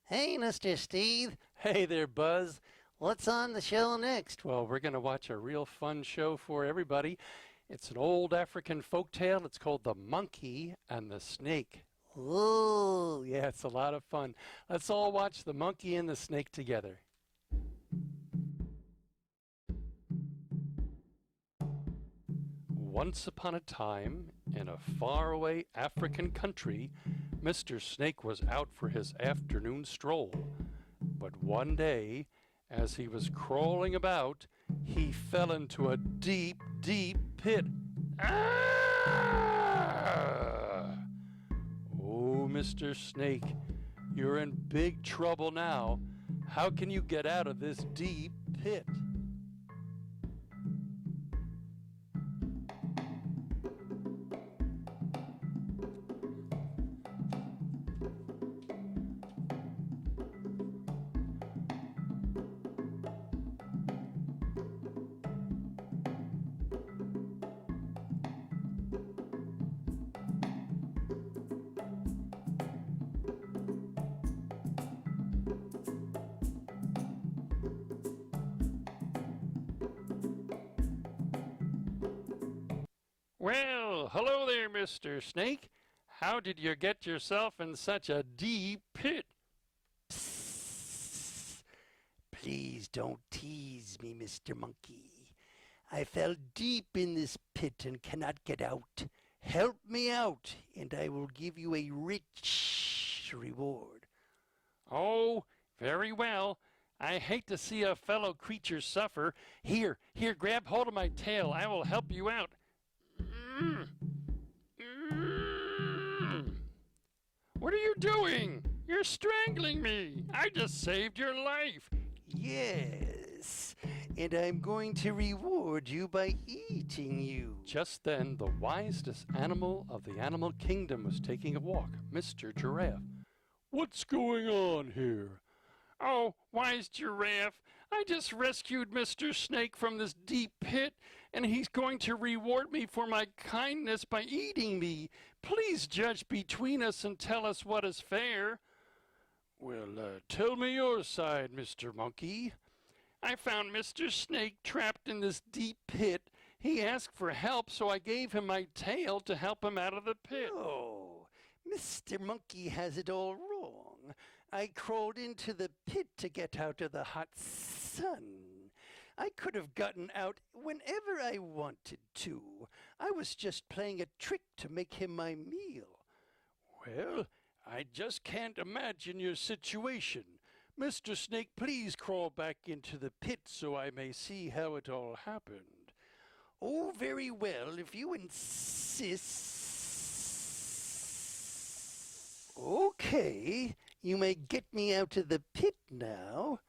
Hey, Mr. Steve. Hey there, Buzz. What's on the show next? Well, we're going to watch a real fun show for everybody. It's an old African folk tale. It's called The Monkey and the Snake. Ooh. Yeah, it's a lot of fun. Let's all watch The Monkey and the Snake together. Once upon a time, in a faraway African country, Mr. Snake was out for his afternoon stroll. But one day, as he was crawling about, he fell into a deep, deep pit. Ah! Oh, Mr. Snake, you're in big trouble now. How can you get out of this deep pit? Well, hello there, Mr. Snake. How did you get yourself in such a deep pit? Psst. Please don't tease me, Mr. Monkey. I fell deep in this pit and cannot get out. Help me out, and I will give you a rich reward. Oh, very well. I hate to see a fellow creature suffer. Here, grab hold of my tail. I will help you out. Mm. Mm. What are you doing? You're strangling me. I just saved your life. Yes, and I'm going to reward you by eating you. Just then, the wisest animal of the animal kingdom was taking a walk, Mr. Giraffe. What's going on here? Oh, wise Giraffe, I just rescued Mr. Snake from this deep pit, and he's going to reward me for my kindness by eating me. Please judge between us and tell us what is fair. Well, tell me your side, Mr. Monkey. I found Mr. Snake trapped in this deep pit. He asked for help, so I gave him my tail to help him out of the pit. Oh, Mr. Monkey has it all wrong. I crawled into the pit to get out of the hot sun. I could have gotten out whenever I wanted to. I was just playing a trick to make him my meal. Well, I just can't imagine your situation. Mr. Snake, please crawl back into the pit so I may see how it all happened. Oh, very well, if you insist. Okay, you may get me out of the pit now.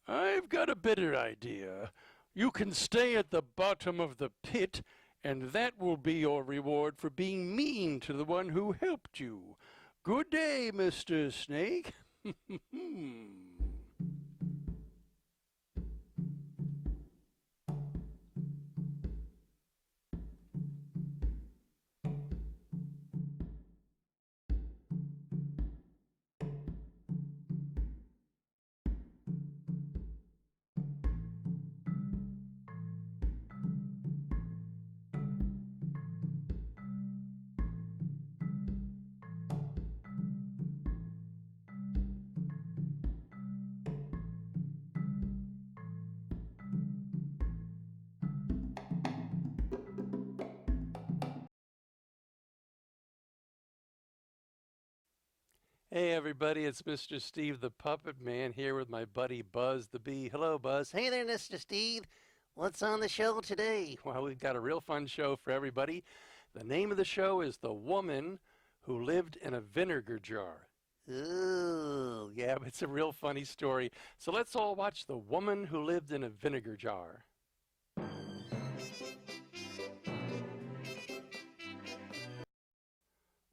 I've got a better idea. You can stay at the bottom of the pit, and that will be your reward for being mean to the one who helped you. Good day, Mr. Snake. Hey everybody, it's Mr. Steve the Puppet Man here with my buddy Buzz the Bee. Hello, Buzz. Hey there, Mr. Steve. What's on the show today? Well, we've got a real fun show for everybody. The name of the show is The Woman Who Lived in a Vinegar Jar. Ooh. Yeah, it's a real funny story. So let's all watch The Woman Who Lived in a Vinegar Jar.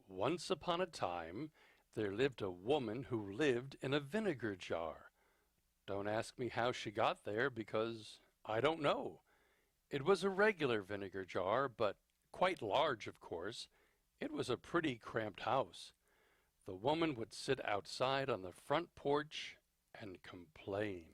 Once upon a time, there lived a woman who lived in a vinegar jar. Don't ask me how she got there because I don't know. It was a regular vinegar jar, but quite large, of course. It was a pretty cramped house. the woman would sit outside on the front porch and complain.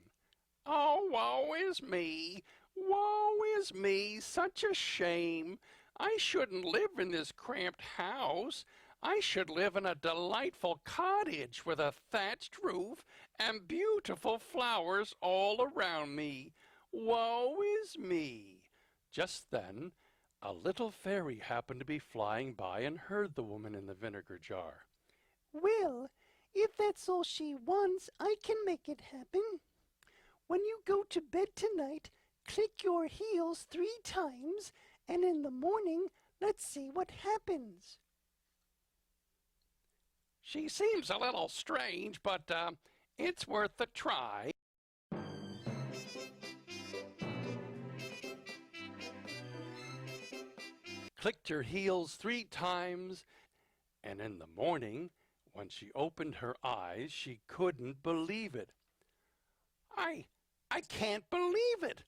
Oh, woe is me! Woe is me! Such a shame! I shouldn't live in this cramped house. I should live in a delightful cottage with a thatched roof and beautiful flowers all around me. Woe is me! Just then, a little fairy happened to be flying by and heard the woman in the vinegar jar. Well, if that's all she wants, I can make it happen. When you go to bed tonight, click your heels 3 times, and in the morning, let's see what happens. She seems a little strange, but it's worth a try. Clicked her heels 3 times, and in the morning, when she opened her eyes, she couldn't believe it. I can't believe it.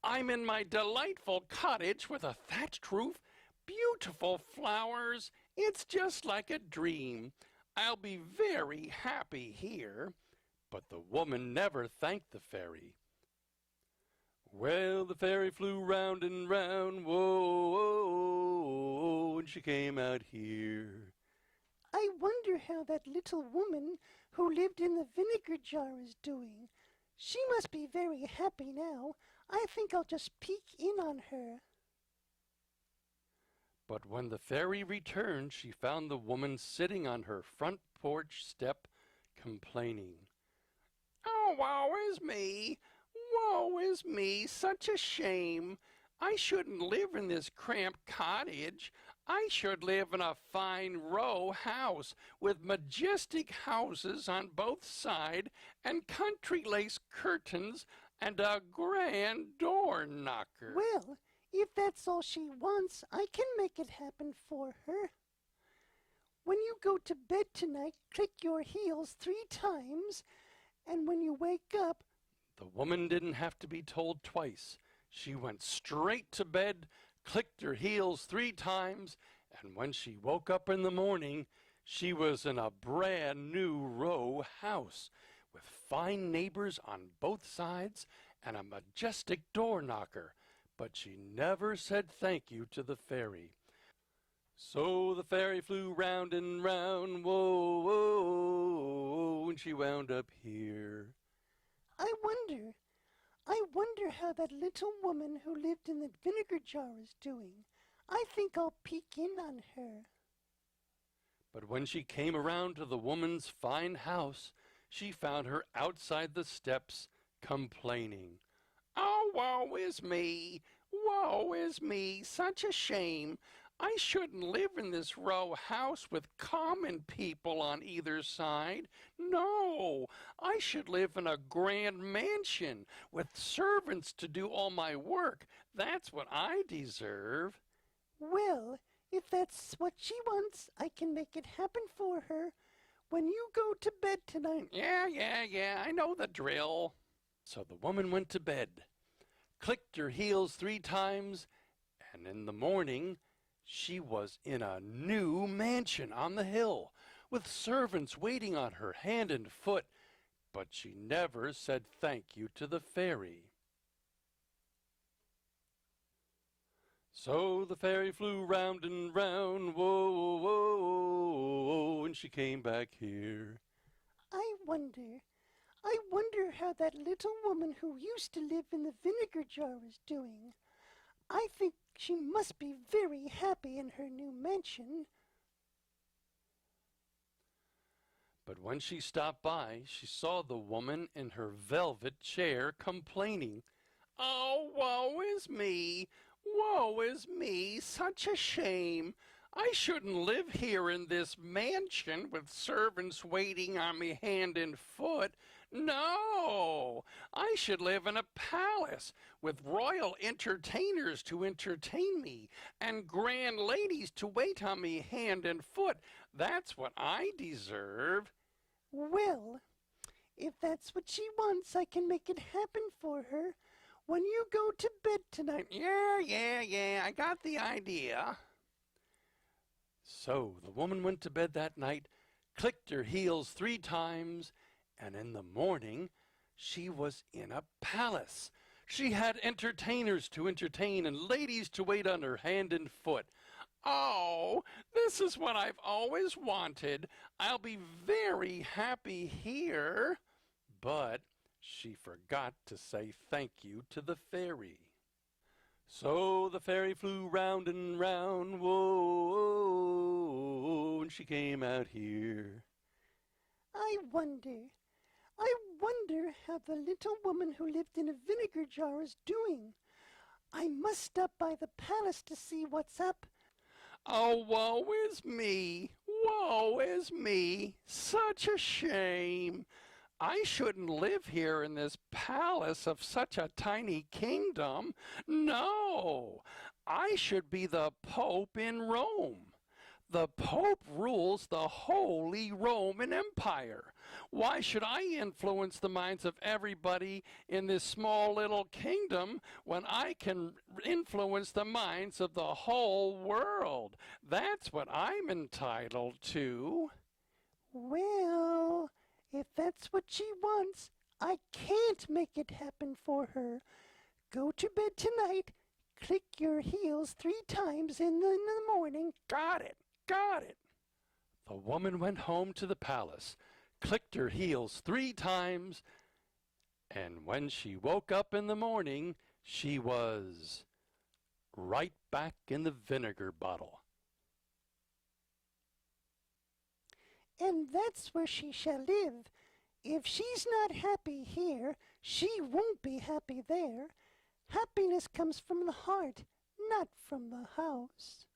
I'm in my delightful cottage with a thatched roof, beautiful flowers. It's just like a dream. I'll be very happy here. But the woman never thanked the fairy. Well, the fairy flew round and round, whoa, whoa, whoa, and she came out here. I wonder how that little woman who lived in the vinegar jar is doing. She must be very happy now. I think I'll just peek in on her. But when the fairy returned, she found the woman sitting on her front porch step, complaining. Oh, woe is me! Woe is me! Such a shame! I shouldn't live in this cramped cottage. I should live in a fine row house with majestic houses on both sides and country lace curtains and a grand door knocker. Well, if that's all she wants, I can make it happen for her. When you go to bed tonight, click your heels 3 times, and when you wake up... The woman didn't have to be told twice. She went straight to bed, clicked her heels 3 times, and when she woke up in the morning, she was in a brand new row house with fine neighbors on both sides and a majestic door knocker. But she never said thank you to the fairy. So the fairy flew round and round, whoa, whoa, whoa, and she wound up here. I wonder how that little woman who lived in the vinegar jar is doing. I think I'll peek in on her. But when she came around to the woman's fine house, she found her outside the steps, complaining. Oh, woe is me! Woe is me! Such a shame! I shouldn't live in this row house with common people on either side. No, I should live in a grand mansion with servants to do all my work. That's what I deserve. Well, if that's what she wants, I can make it happen for her. When you go to bed tonight... Yeah, I know the drill. So the woman went to bed, clicked her heels 3 times, and in the morning she was in a new mansion on the hill, with servants waiting on her hand and foot, but she never said thank you to the fairy. So the fairy flew round and round, whoa, whoa, whoa, and she came back here. I wonder how that little woman who used to live in the vinegar jar is doing. I think she must be very happy in her new mansion. But when she stopped by, she saw the woman in her velvet chair complaining. Oh, woe is me! Woe is me! Such a shame! I shouldn't live here in this mansion with servants waiting on me hand and foot. No, I should live in a palace with royal entertainers to entertain me and grand ladies to wait on me hand and foot. That's what I deserve. Well, if that's what she wants, I can make it happen for her. When you go to bed tonight... Yeah, I got the idea. So the woman went to bed that night, clicked her heels 3 times, and in the morning she was in a palace. She had entertainers to entertain and ladies to wait on her hand and foot. Oh, this is what I've always wanted. I'll be very happy here. But she forgot to say thank you to the fairy. So the fairy flew round and round, whoa, and she came out here. I wonder how the little woman who lived in a vinegar jar is doing. I must stop by the palace to see what's up. Oh, woe is me, woe is me, such a shame. I shouldn't live here in this palace of such a tiny kingdom. No, I should be the Pope in Rome. The Pope rules the Holy Roman Empire. Why should I influence the minds of everybody in this small little kingdom when I can influence the minds of the whole world? That's what I'm entitled to. Well, if that's what she wants, I can't make it happen for her. Go to bed tonight, click your heels 3 times in the morning. Got it. Got it. The woman went home to the palace, clicked her heels 3 times, and when she woke up in the morning, she was right back in the vinegar bottle. And that's where she shall live. If she's not happy here, she won't be happy there. Happiness comes from the heart, not from the house.